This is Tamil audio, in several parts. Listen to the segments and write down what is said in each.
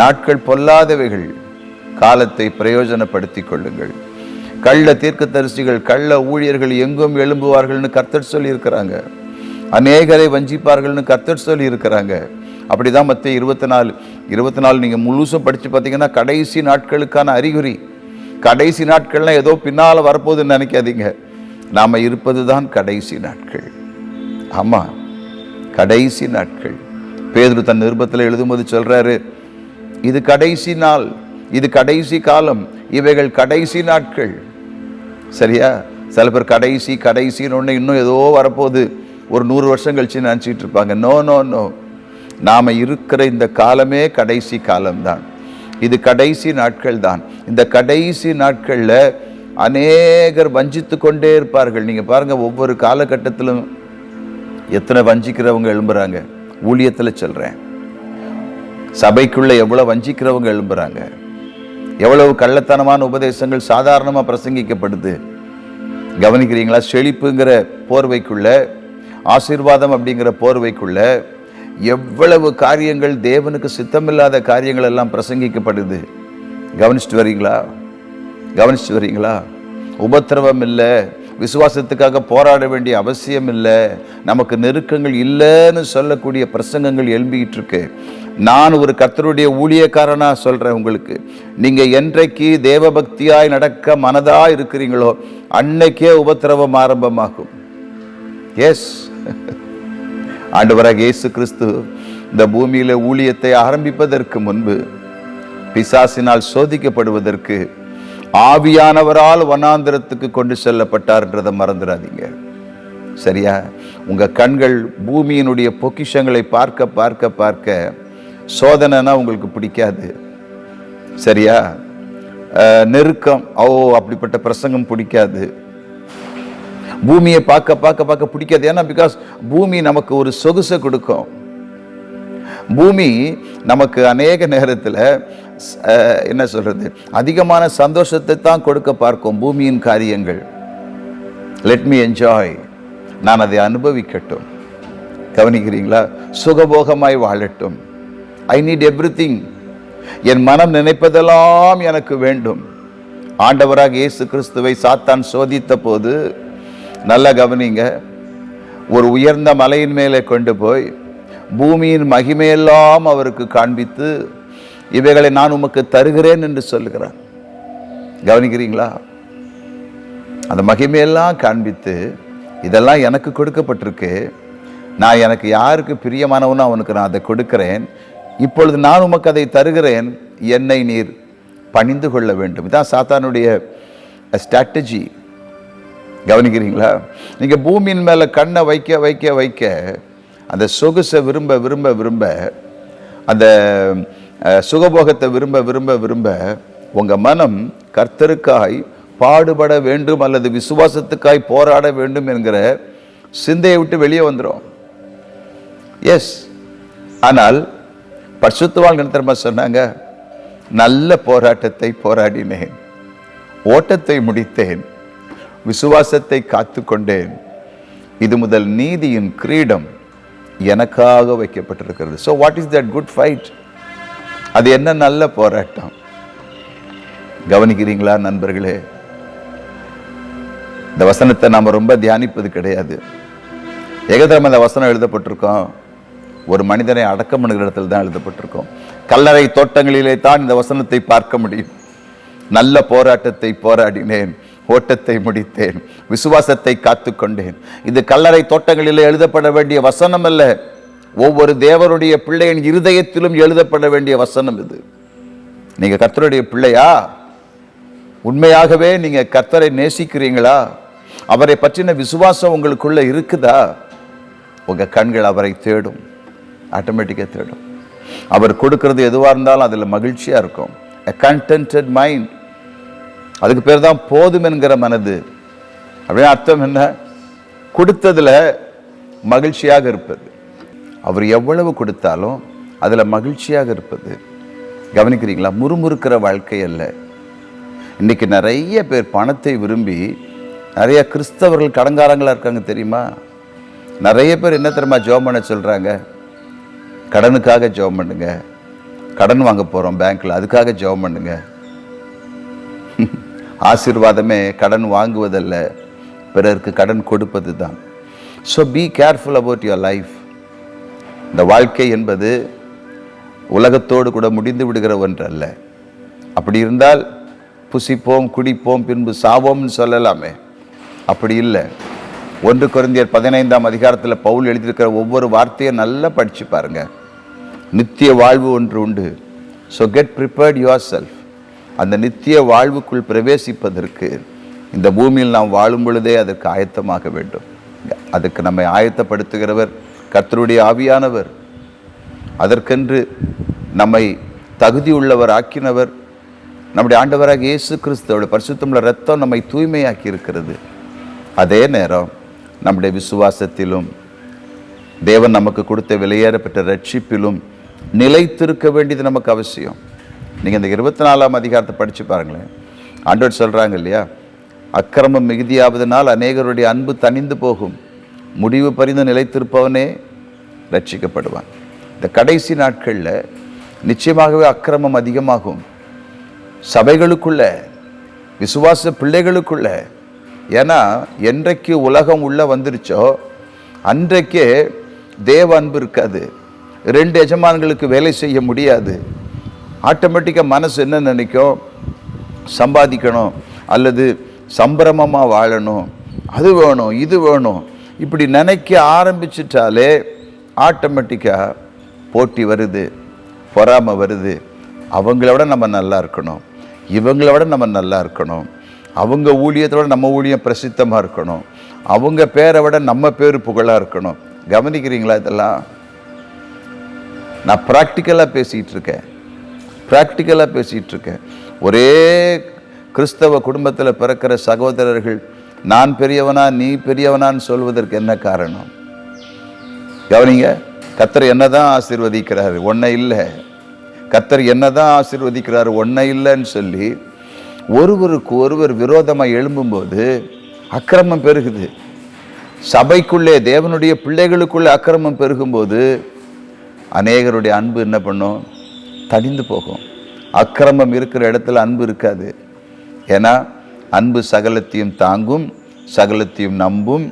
நாட்கள் பொல்லாதவைகள், காலத்தை பிரயோஜனப்படுத்திக் கொள்ளுங்கள். கள்ள தீர்க்கதரிசிகள், கள்ள ஊழியர்கள் எங்கும் எழும்புவார்கள்னு கர்த்தர் சொல்லி இருக்கிறாங்க. அநேகரை வஞ்சிப்பார்கள்னு கர்த்தர் சொல்லி இருக்கிறாங்க. அப்படிதான் மத்தேயு 24 நீங்க முழுசும் படிச்சு பார்த்தீங்கன்னா கடைசி நாட்களுக்கான அறிகுறி. கடைசி நாட்கள்லாம் ஏதோ பின்னால வரப்போகுதுன்னு நினைக்காதீங்க. நாம இருப்பதுதான் கடைசி நாட்கள். ஆமா, கடைசி நாட்கள். பேதுரு தன் நிருபத்தில் எழுதும்போது சொல்றாரு, இது கடைசி நாள், இது கடைசி காலம், இவைகள் கடைசி நாட்கள். சரியா? சில பேர் கடைசின்னு ஒன்று இன்னும் ஏதோ வரப்போகுது, ஒரு 100 வருஷம் கழிச்சு நினச்சிட்டு இருப்பாங்க. நோ நோ நோ, நாம இருக்கிற இந்த காலமே கடைசி காலம்தான். இது கடைசி நாட்கள் தான். இந்த கடைசி நாட்களில் அநேகர் வஞ்சித்து கொண்டே இருப்பார்கள். நீங்கள் பாருங்க, ஒவ்வொரு காலகட்டத்திலும் எத்தனை வஞ்சிக்கிறவங்க எழும்புறாங்க. ஊழியத்தில் சொல்கிறேன், சபைக்குள்ள எவ்வளோ வஞ்சிக்கிறவங்க எழும்புறாங்க, எவ்வளவு கள்ளத்தனமான உபதேசங்கள் சாதாரணமாக பிரசங்கிக்கப்படுது. கவனிக்கிறீங்களா? செழிப்புங்கிற போர்வைக்குள்ள, ஆசீர்வாதம் அப்படிங்கிற போர்வைக்குள்ள எவ்வளவு காரியங்கள், தேவனுக்கு சித்தமில்லாத காரியங்கள் எல்லாம் பிரசங்கிக்கப்படுது. கவனிச்சுட்டு வரீங்களா? உபத்திரவம் இல்லை, விசுவாசத்துக்காக போராட வேண்டிய அவசியம் இல்லை, நமக்கு நெருக்கங்கள் இல்லைன்னு சொல்லக்கூடிய பிரசங்கங்கள் எழும்பிக்கிட்டு இருக்கு. நான் ஒரு கர்த்தருடைய ஊழியக்காரனா சொல்றேன் உங்களுக்கு, நீங்க என்றைக்கு தேவபக்தியாய் நடக்க மனதா இருக்கிறீங்களோ அன்னைக்கே உபத்திரவம் ஆரம்பமாகும். எஸ், ஆண்டவராக இயேசு கிறிஸ்து இந்த பூமியில ஊழியத்தை ஆரம்பிப்பதற்கு முன்பு பிசாசினால் சோதிக்கப்படுவதற்கு ஆவியானவரால் வனாந்திரத்துக்கு கொண்டு செல்லப்பட்டார்ன்றதை மறந்துடாதீங்க. சரியா? உங்க கண்கள் பூமியினுடைய பொக்கிஷங்களை பார்க்க பார்க்க பார்க்க சோதனைனா உங்களுக்கு பிடிக்காது. சரியா? நெருக்கம், அப்படிப்பட்ட பிரசங்கம் பிடிக்காது. பூமியை பார்க்க பார்க்க பார்க்க பிடிக்காது. ஏன்னா பிகாஸ் பூமி நமக்கு ஒரு சொகுசை கொடுக்கும். பூமி நமக்கு அநேக நேரத்தில் என்ன சொல்றது, அதிகமான சந்தோஷத்தை தான் கொடுக்க பார்க்கும் பூமியின் காரியங்கள். லெட் மீ என்ஜாய், நான் அதை அனுபவிக்கட்டும். கவனிக்கிறீங்களா? சுகபோகமாய் வாழட்டும். I need everything. என் மனம் நினைப்பதெல்லாம் எனக்கு வேண்டும். ஆண்டவராக இயேசு கிறிஸ்துவை சாத்தான் சோதித்த போது, நல்லா கவனிங்க, ஒரு உயர்ந்த மலையின் மேலே கொண்டு போய் பூமியின் மகிமையெல்லாம் அவருக்கு காண்பித்து, இவைகளை நான் உமக்கு தருகிறேன் என்று சொல்லுகிறார். கவனிக்கிறீங்களா? அந்த மகிமையெல்லாம் காண்பித்து, இதெல்லாம் எனக்கு கொடுக்கப்பட்டிருக்கு, நான் எனக்கு யாருக்கு பிரியமானவனோ அவனுக்கு நான் அதை கொடுக்கிறேன், இப்பொழுது நான் உமக்கு அதை தருகிறேன், என்னை நீர் பணிந்து கொள்ள வேண்டும். இதான் சாத்தானுடைய ஸ்ட்ராட்டஜி. கவனிக்கிறீங்களா? நீங்க பூமியின் மேல கண்ணை வைக்க வைக்க வைக்க அந்த சொகுசை விரும்ப விரும்ப விரும்ப, அந்த சுகபோகத்தை விரும்ப விரும்ப விரும்ப உங்க மனம் கர்த்தருக்காய் பாடுபட வேண்டும் அல்லது விசுவாசத்துக்காய் போராட வேண்டும் என்கிற சிந்தையை விட்டு வெளியே வந்துடும். எஸ், ஆனால் பரிசுத்தவான்கள் என்ன தெரியுமா சொன்னாங்க? நல்ல போராட்டத்தை போராடினேன், ஓட்டத்தை முடித்தேன், விசுவாசத்தை காத்து கொண்டேன், இது முதல் நீதியின் கிரீடம் எனக்காக வைக்கப்பட்டிருக்கிறது. So what is that good fight? அது என்ன நல்ல போராட்டம்? கவனிக்கிறீங்களா நண்பர்களே? இந்த வசனத்தை நாம் ரொம்ப தியானிப்பது கிடையாது. எகதரம் அந்த வசனம் எழுதப்பட்டிருக்கோம், ஒரு மனிதனை அடக்கம் பண்ணுகிற இடத்துல தான் எழுதப்பட்டிருக்கோம். கல்லறை தோட்டங்களிலே தான் இந்த வசனத்தை பார்க்க முடியும். நல்ல போராட்டத்தை போராடினேன், ஓட்டத்தை முடித்தேன், விசுவாசத்தை காத்து கொண்டேன். இது கல்லறை தோட்டங்களிலே எழுதப்பட வேண்டிய வசனம் அல்ல, ஒவ்வொரு தேவனுடைய பிள்ளையின் இருதயத்திலும் எழுதப்பட வேண்டிய வசனம் இது. நீங்க கர்த்தருடைய பிள்ளையா? உண்மையாகவே நீங்க கர்த்தரை நேசிக்கிறீங்களா? அவரை பற்றின விசுவாசம் உங்களுக்குள்ள இருக்குதா? உங்க கண்கள் அவரை தேடும், ஆட்டோமேட்டிக்காக தேடும். அவர் கொடுக்கிறது எதுவாக இருந்தாலும் அதில் மகிழ்ச்சியாக இருக்கும். A contented mind. அதுக்கு பேர் தான் போதும் என்கிற மனது. அப்படின்னு அர்த்தம் என்ன? கொடுத்ததுல மகிழ்ச்சியாக இருப்பது. அவர் எவ்வளவு கொடுத்தாலும் அதில் மகிழ்ச்சியாக இருப்பது. கவனிக்கிறீங்களா? முறுமுறுக்கிற வாழ்க்கை அல்ல. இன்னைக்கு நிறைய பேர் பணத்தை விரும்பி, நிறைய கிறிஸ்தவர்கள் கடன்காரங்களாக இருக்காங்க தெரியுமா? நிறைய பேர் என்ன தெரியுமா ஜெபம் பண்ண சொல்கிறாங்க? கடனுக்காக ஜெபம் பண்ணுங்க, கடன் வாங்க போகிறோம் பேங்க்கில், அதுக்காக ஜெபம் பண்ணுங்க. ஆசீர்வாதமே கடன் வாங்குவதல்ல, பிறருக்கு கடன் கொடுப்பது தான். So be careful about your life. இந்த வாழ்க்கை என்பது உலகத்தோடு கூட முடிந்து விடுகிற ஒன்று அல்ல. அப்படி இருந்தால் புசிப்போம் குடிப்போம் பின்பு சாவோம்னு சொல்லலாமே, அப்படி இல்லை. 1 கொரிந்தியர் 15ஆம் அதிகாரத்தில் பவுல் எழுதியிருக்கிற ஒவ்வொரு வார்த்தையை நல்லா படித்து பாருங்க. நித்திய வாழ்வு ஒன்று உண்டு. So get prepared your self. அந்த நித்திய வாழ்வுக்குள் பிரவேசிப்பதற்கு இந்த பூமியில் நாம் வாழும் பொழுதே அதற்கு ஆயத்தமாக வேண்டும். அதுக்கு நம்மை ஆயத்தப்படுத்துகிறவர் கர்த்தருடைய ஆவியானவர். அதற்கென்று நம்மை தகுதியுள்ளவர் ஆக்கினவர் நம்முடைய ஆண்டவராக இயேசு கிறிஸ்துவோட பரிசுத்தமுள்ள இரத்தம் நம்மை தூய்மையாக்கி இருக்கிறது. அதே நேரம் நம்முடைய விசுவாசத்திலும் தேவன் நமக்கு கொடுத்த விலையேறப்பட்ட ரட்சிப்பிலும் நிலைத்திருக்க வேண்டியது நமக்கு அவசியம். நீங்கள் இந்த 24ஆம் அதிகாரத்தை படித்து பாருங்களேன். ஆண்டவர் சொல்கிறாங்க இல்லையா, அக்கிரமம் மிகுதியாவதனால் அநேகருடைய அன்பு தணிந்து போகும், முடிவு பரிந்து நிலைத்திருப்பவனே ரட்சிக்கப்படுவான். இந்த கடைசி நாட்களில் நிச்சயமாகவே அக்கிரமம் அதிகமாகும். சபைகளுக்குள்ள, விசுவாச பிள்ளைகளுக்குள்ள. ஏன்னா என்றைக்கு உலகம் உள்ள வந்துருச்சோ அன்றைக்கே தேவ அன்பு இருக்காது. 2 எஜமான்களுக்கு வேலை செய்ய முடியாது. ஆட்டோமேட்டிக்காக மனசு என்ன நினைக்கும், சம்பாதிக்கணும் அல்லது சம்பிரமமாக வாழணும், அது வேணும் இது வேணும், இப்படி நினைக்க ஆரம்பிச்சிட்டாலே ஆட்டோமேட்டிக்காக போட்டி வருது, பொறாமை வருது. அவங்கள விட நம்ம நல்லா இருக்கணும், இவங்கள விட நம்ம நல்லா இருக்கணும், அவங்க ஊழியத்தை விட நம்ம ஊழியம் பிரசித்தமாக இருக்கணும், அவங்க பேரை விட நம்ம பேர் புகழாக இருக்கணும். கவனிக்கிறீங்களா? இதெல்லாம் நான் ப்ராக்டிக்கலாக பேசிகிட்டு இருக்கேன். ஒரே கிறிஸ்தவ குடும்பத்தில் பிறக்கிற சகோதரர்கள் நான் பெரியவனா நீ பெரியவனான்னு சொல்வதற்கு என்ன காரணம்? கவனிங்க. கர்த்தர் என்னதான் ஆசீர்வதிக்கிறாரு, ஒன்றை இல்லை. கர்த்தர் என்னதான் ஆசீர்வதிக்கிறாரு, ஒன்றை இல்லைன்னு சொல்லி ஒருவருக்கு ஒருவர் விரோதமாக எழும்பும்போது அக்கிரமம் பெருகுது. சபைக்குள்ளே தேவனுடைய பிள்ளைகளுக்குள்ளே அக்கிரமம் பெருகும்போது அநேகருடைய அன்பு என்ன பண்ணும்? தணிந்து போகும். அக்கிரமம் இருக்கிற இடத்துல அன்பு இருக்காது. ஏன்னா அன்பு சகலத்தையும் தாங்கும், சகலத்தையும் நம்பும்,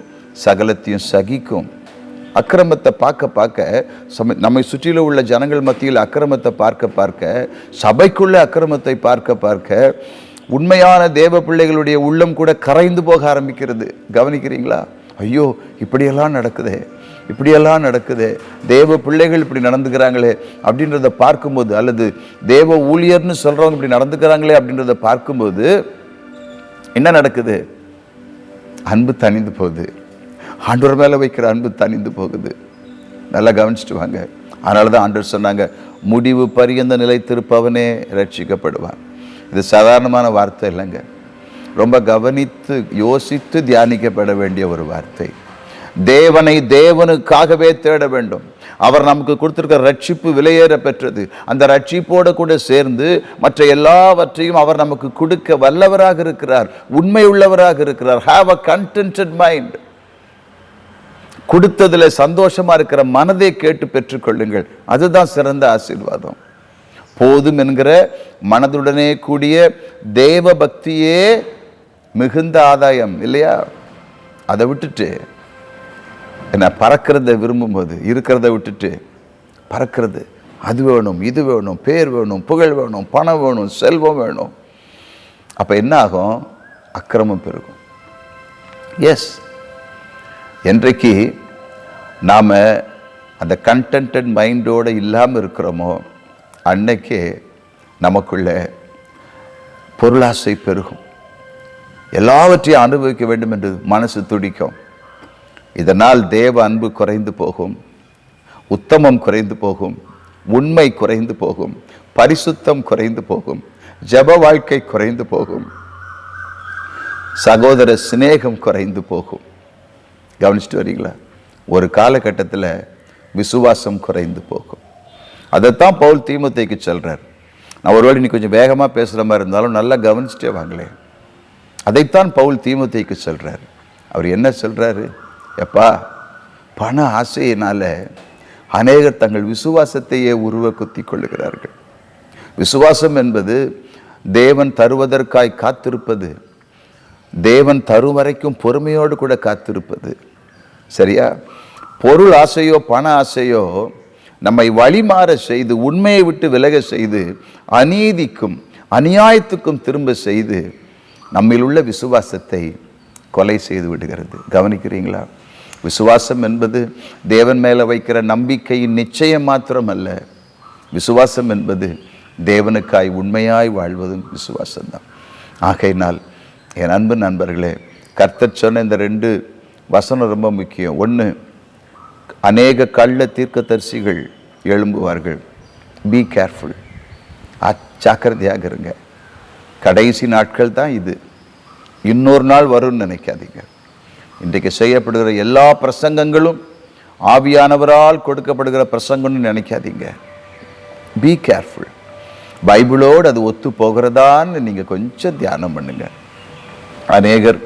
சகலத்தையும் சகிக்கும். அக்கிரமத்தை பார்க்க நம்மை சுற்றிலும் உள்ள ஜனங்கள் மத்தியில் அக்கிரமத்தை பார்க்க சபைக்குள்ள அக்கிரமத்தை பார்க்க உண்மையான தேவ பிள்ளைகளுடைய உள்ளம் கூட கரைந்து போக ஆரம்பிக்கிறது. கவனிக்கிறீங்களா? ஐயோ இப்படியெல்லாம் நடக்குது, தேவ பிள்ளைகள் இப்படி நடந்துக்கிறாங்களே அப்படின்றத பார்க்கும்போது, அல்லது தேவ ஊழியர்னு சொல்றவங்க இப்படி நடந்துக்கிறாங்களே அப்படின்றத பார்க்கும்போது என்ன நடக்குது? அன்பு தணிந்து போகுது. ஆண்டவர் மேலே வைக்கிற அன்பு தணிந்து போகுது. நல்லா கவனிச்சுட்டு வாங்க. அதனால தான் ஆண்டவர் சொன்னாங்க, முடிவு பரியந்த நிலைத்திருப்பவனே ரட்சிக்கப்படுவான். இது சாதாரணமான வார்த்தை இல்லைங்க, ரொம்ப கவனித்து யோசித்து தியானிக்கப்பட வேண்டிய ஒரு வார்த்தை. தேவனை தேவனுக்காகவே தேட வேண்டும். அவர் நமக்கு கொடுத்திருக்கிற ரட்சிப்பு விலையேற பெற்றது. அந்த ரட்சிப்போடு கூட சேர்ந்து மற்ற எல்லாவற்றையும் அவர் நமக்கு கொடுக்க வல்லவராக இருக்கிறார், உண்மை உள்ளவராக இருக்கிறார். Have a contented mind. கொடுத்ததுல சந்தோஷமா இருக்கிற மனதை கேட்டு பெற்றுக்கொள்ளுங்கள். அதுதான் சிறந்த ஆசீர்வாதம். போதும் என்கிற மனதுடனே கூடிய தேவ பக்தியே மிகுந்த ஆதாயம் இல்லையா? அதை விட்டுட்டு என்ன பறக்கிறத விரும்பும்போது இருக்கிறத விட்டுட்டு பறக்கிறது, அது வேணும் இது வேணும், பேர் வேணும், புகழ் வேணும், பணம் வேணும், செல்வம் வேணும், அப்போ என்ன ஆகும்? அக்கிரமம் பெருகும். எஸ், என்றைக்கு நாம் அந்த கண்டென்டட் மைண்டோடு இல்லாமல் இருக்கிறோமோ அன்னைக்கே நமக்குள்ள பொருளாசை பெருகும். எல்லாவற்றையும் அனுபவிக்க வேண்டும் என்று மனசு துடிக்கும். இதனால் தேவ அன்பு குறைந்து போகும், உத்தமம் குறைந்து போகும், உண்மை குறைந்து போகும், பரிசுத்தம் குறைந்து போகும், ஜெப வாழ்க்கை குறைந்து போகும், சகோதர சிநேகம் குறைந்து போகும். கவனிச்சுட்டு வரீங்களா? ஒரு காலகட்டத்தில் விசுவாசம் குறைந்து போகும். அதைத்தான் பவுல் தீமோத்தேயுக்கு சொல்றார். நான் ஒருவேளை நீ கொஞ்சம் வேகமாக பேசுகிற மாதிரி இருந்தாலும் நல்லா கவனிச்சுட்டே வாங்களே. அதைத்தான் பவுல் தீமோத்தேயுக்கு சொல்றார். அவர் என்ன சொல்றாரு? எப்பா, பண ஆசையினால அநேகர் தங்கள் விசுவாசத்தையே உருவ குத்தி கொள்ளுகிறார்கள். விசுவாசம் என்பது தேவன் தருவதற்காய் காத்திருப்பது, தேவன் தரும் வரைக்கும் பொறுமையோடு கூட காத்திருப்பது. சரியா? பொருள் ஆசையோ பண ஆசையோ நம்மை வழிமாற செய்து, உண்மையை விட்டு விலக செய்து, அநீதிக்கும் அநியாயத்துக்கும் திரும்ப செய்து நம்மில் உள்ள விசுவாசத்தை கொலை செய்து விடுகிறது. கவனிக்கிறீங்களா? விசுவாசம் என்பது தேவன் மேலே வைக்கிற நம்பிக்கையின் நிச்சயம் மாத்திரமல்ல. விசுவாசம் என்பது தேவனுக்காய் உண்மையாய் வாழ்வதும் விசுவாசம்தான். ஆகையினால் என் அன்பு நண்பர்களே, கர்த்தர் சொன்ன இந்த 2 வசனம் ரொம்ப முக்கியம். ஒன்று, அநேக கள்ள தீர்க்கதரிசிகள் எழும்புவார்கள். பி கேர்ஃபுல், ஜாக்கிரதையாக இருங்க. கடைசி நாட்கள் தான் இது. இன்னொரு நாள் வரும்னு நினைக்காதீங்க. இன்றைக்கு செய்யப்படுகிற எல்லா பிரசங்கங்களும் ஆவியானவரால் கொடுக்கப்படுகிற பிரசங்கம்னு நினைக்காதீங்க. Be careful. பைபிளோடு அது ஒத்து போகிறதான்னு நீங்கள் கொஞ்சம் தியானம் பண்ணுங்க. அநேகர்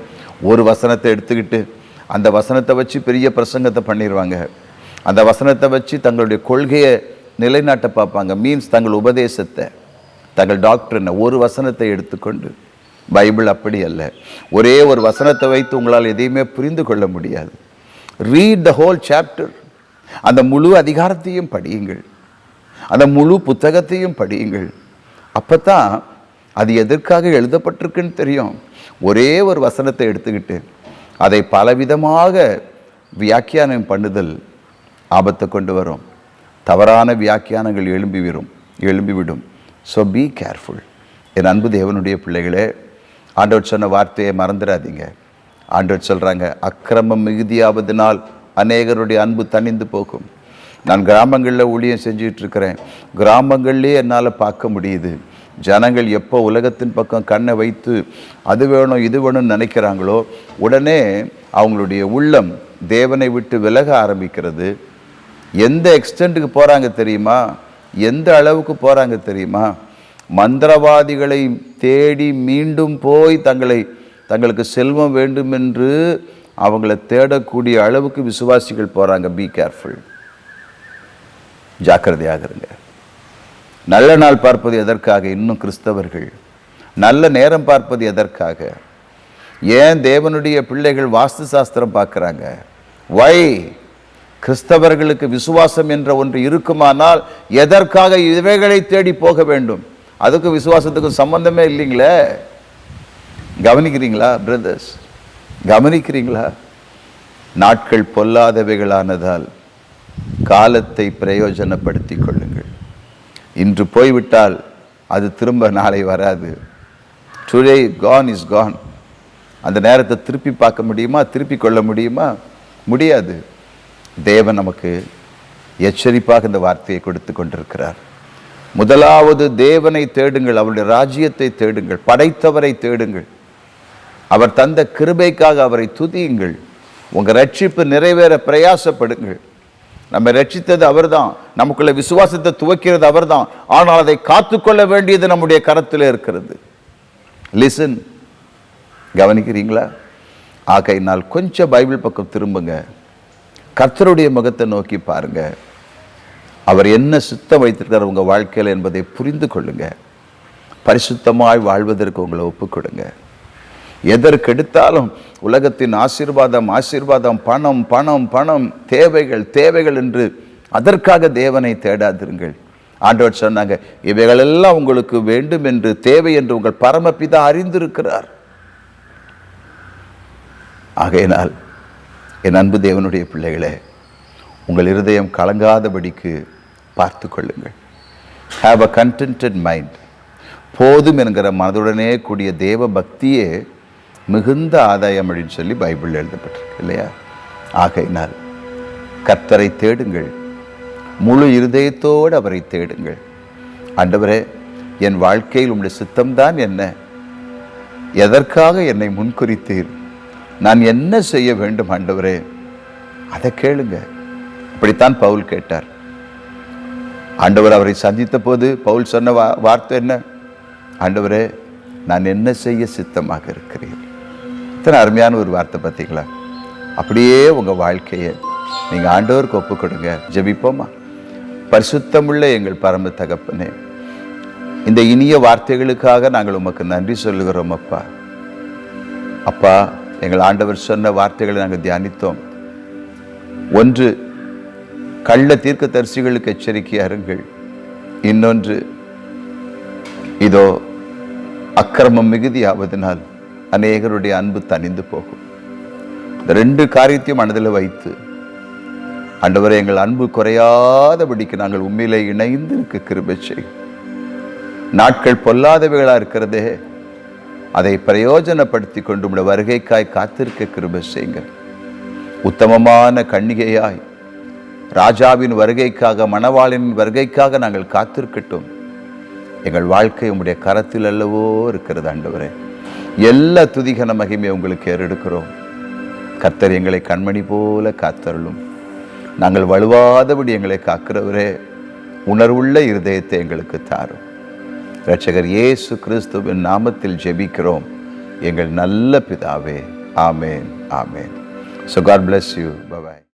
ஒரு வசனத்தை எடுத்துக்கிட்டு அந்த வசனத்தை வச்சு பெரிய பிரசங்கத்தை பண்ணிடுவாங்க. அந்த வசனத்தை வச்சு தங்களுடைய கொள்கையை நிலைநாட்ட பார்ப்பாங்க. மீன்ஸ் தங்கள் உபதேசத்தை, தங்கள் டாக்டரினை ஒரு வசனத்தை எடுத்துக்கொண்டு. பைபிள் அப்படி அல்ல. ஒரே ஒரு வசனத்தை வைத்து உங்களால் எதையுமே புரிந்து கொள்ள முடியாது. Read the whole chapter. அந்த முழு அதிகாரத்தையும் படியுங்கள், அந்த முழு புத்தகத்தையும் படியுங்கள். அப்போ தான் அது எதற்காக எழுதப்பட்டிருக்குன்னு தெரியும். ஒரே ஒரு வசனத்தை எடுத்துக்கிட்டு அதை பலவிதமாக வியாக்கியானம் பண்ணுதல் ஆபத்தை கொண்டு வரும். தவறான வியாக்கியானங்கள் எழும்பிவிடும். So be careful. என் அன்பு தேவனுடைய பிள்ளைகளே, ஆண்டவர் சொன்ன வார்த்தையை மறந்துடாதீங்க. ஆண்டவர் சொல்கிறாங்க, அக்கிரமம் மிகுதியாவதனால் அநேகருடைய அன்பு தணிந்து போகும். நான் கிராமங்களில் ஊழியம் செஞ்சிட்ருக்கிறேன். கிராமங்கள்லேயே என்னால் பார்க்க முடியுது. ஜனங்கள் எப்போ உலகத்தின் பக்கம் கண்ணை வைத்து அது வேணும் இது வேணும்னு நினைக்கிறாங்களோ, உடனே அவங்களுடைய உள்ளம் தேவனை விட்டு விலக ஆரம்பிக்கிறது. எந்த எக்ஸ்டெண்ட்டுக்கு போகிறாங்க தெரியுமா? எந்த அளவுக்கு போகிறாங்க தெரியுமா? மந்திரவாதிகளை தேடி மீண்டும் போய் தங்களுக்கு செல்வம் வேண்டும் என்று அவங்களை தேடக்கூடிய அளவுக்கு விசுவாசிகள் போகிறாங்க. Be careful. ஜாக்கிரதையாக இருங்க. நல்ல நாள் பார்ப்பது எதற்காக? இன்னும் கிறிஸ்தவர்கள் நல்ல நேரம் பார்ப்பது எதற்காக? ஏன் தேவனுடைய பிள்ளைகள் வாஸ்து சாஸ்திரம் பார்க்குறாங்க? வை? கிறிஸ்தவர்களுக்கு விசுவாசம் என்ற ஒன்று இருக்குமானால் எதற்காக இவைகளை தேடி போக வேண்டும்? அதுக்கும் விசுவாசத்துக்கும் சம்பந்தமே இல்லைங்களே. கவனிக்கிறீங்களா பிரதர்ஸ்? கவனிக்கிறீங்களா? நாட்கள் பொல்லாதவைகளானதால் காலத்தை பிரயோஜனப்படுத்தி கொள்ளுங்கள். இன்று போய்விட்டால் அது திரும்ப நாளை வராது. Today gone is gone. அந்த நேரத்தை திருப்பி பார்க்க முடியுமா? திருப்பி கொள்ள முடியுமா? முடியாது. தேவன் நமக்கு எச்சரிப்பாக இந்த வார்த்தையை கொடுத்து கொண்டிருக்கிறார். முதலாவது தேவனை தேடுங்கள், அவருடைய ராஜ்யத்தை தேடுங்கள், படைத்தவரை தேடுங்கள், அவர் தந்த கிருபைக்காக அவரை துதியுங்கள். உங்கள் ரட்சிப்பு நிறைவேற பிரயாசப்படுங்கள். நம்ம ரட்சித்தது அவர்தான், நமக்குள்ள விசுவாசத்தை துவக்கிறது அவர்தான். ஆனால் அதை காத்துக்கொள்ள வேண்டியது நம்முடைய கரத்தில் இருக்கிறது. லிசன். கவனிக்கிறீங்களா? ஆகையினால் கொஞ்சம் பைபிள் பக்கம் திரும்புங்க. கர்த்தருடைய முகத்தை நோக்கி பாருங்க. அவர் என்ன சித்தம் வைத்திருக்கிறார் உங்கள் வாழ்க்கையில் என்பதை புரிந்து கொள்ளுங்க. பரிசுத்தமாய் வாழ்வதற்கு உங்களை ஒப்புக்கொடுங்க. எதற்கெடுத்தாலும் உலகத்தின் ஆசீர்வாதம் ஆசீர்வாதம், பணம் பணம் பணம், தேவைகள் தேவைகள் என்று அதற்காக தேவனை தேடாதிருங்கள். ஆண்டவர் சொன்னாங்க, இவைகளெல்லாம் உங்களுக்கு வேண்டும் என்று, தேவை என்று உங்கள் பரமபிதா அறிந்திருக்கிறார். ஆகையினால் என் அன்பு தேவனுடைய பிள்ளைகளே, உங்கள் இருதயம் கலங்காதபடிக்கு பார்த்து கொள்ளுங்கள். Have a contented mind. போதும் என்கிற மனதுடனே கூடிய தேவ பக்தியே மிகுந்த ஆதாயம் அப்படின்னு சொல்லி பைபிள் எழுதப்பட்டிருக்கு இல்லையா? ஆகையினால் கர்த்தரை தேடுங்கள், முழு இருதயத்தோடு அவரை தேடுங்கள். ஆண்டவரே, என் வாழ்க்கையில் உம்முடைய சித்தம்தான் என்ன? எதற்காக என்னை முன்குறித்தீர்? நான் என்ன செய்ய வேண்டும் ஆண்டவரே? அதை கேளுங்க. அப்படித்தான் பவுல் கேட்டார். ஆண்டவர் அவரை சந்தித்த போது பவுல் சொன்ன வார்த்தை என்ன? ஆண்டவரே, நான் என்ன செய்ய சித்தமாக இருக்கிறேன். இத்தனை அருமையான ஒரு வார்த்தை பார்த்தீங்களா? அப்படியே உங்கள் வாழ்க்கையை நீங்கள் ஆண்டவருக்கு ஒப்பு கொடுங்க. ஜெபிப்போமா? பரிசுத்தமுள்ள எங்கள் பரம தகப்பனே, இந்த இனிய வார்த்தைகளுக்காக நாங்கள் உமக்கு நன்றி சொல்லுகிறோம் அப்பா. அப்பா, எங்கள் ஆண்டவர் சொன்ன வார்த்தைகளை நாங்கள் தியானித்தோம். ஒன்று, கள்ள தீர்க்கதரிசிகளுக்கு எச்சரிக்கையா இருங்கள். இன்னொன்று, இதோ அக்கிரமம் மிகுதியாவதனால் அநேகருடைய அன்பு தணிந்து போகும். இந்த 2 காரியத்தையும் மனதில் வைத்து, ஆண்டவரே, எங்கள் அன்பு குறையாதபடிக்கு நாங்கள் உண்மையிலே இணைந்து இருக்க கிருபை செய்யும். நாட்கள் பொல்லாதவைகளா இருக்கிறதே, அதை பிரயோஜனப்படுத்தி கொண்டு உடைய வருகைக்காய் காத்திருக்க கிருபை செய்யுங்க. உத்தமமான கன்னிகையாய் ராஜாவின் வருகைக்காக, மணவாளனின் வருகைக்காக நாங்கள் காத்திருக்கட்டும். எங்கள் வாழ்க்கை உம்முடைய கரத்தில் அல்லவோ இருக்கிறது ஆண்டவரே. எல்லா துதிகன மகிமை உங்களுக்கு ஏறெடுக்கிறோம். கர்த்தர் எங்களை கண்மணி போல காத்தருளும். நாங்கள் வலுவாதபடி எங்களை காக்கிறவரே, உணர்வுள்ள இருதயத்தை எங்களுக்கு தாரும். இரட்சகர் இயேசு கிறிஸ்துவின் நாமத்தில் ஜெபிக்கிறோம் எங்கள் நல்ல பிதாவே. ஆமேன், ஆமேன். So God bless you. Bye bye.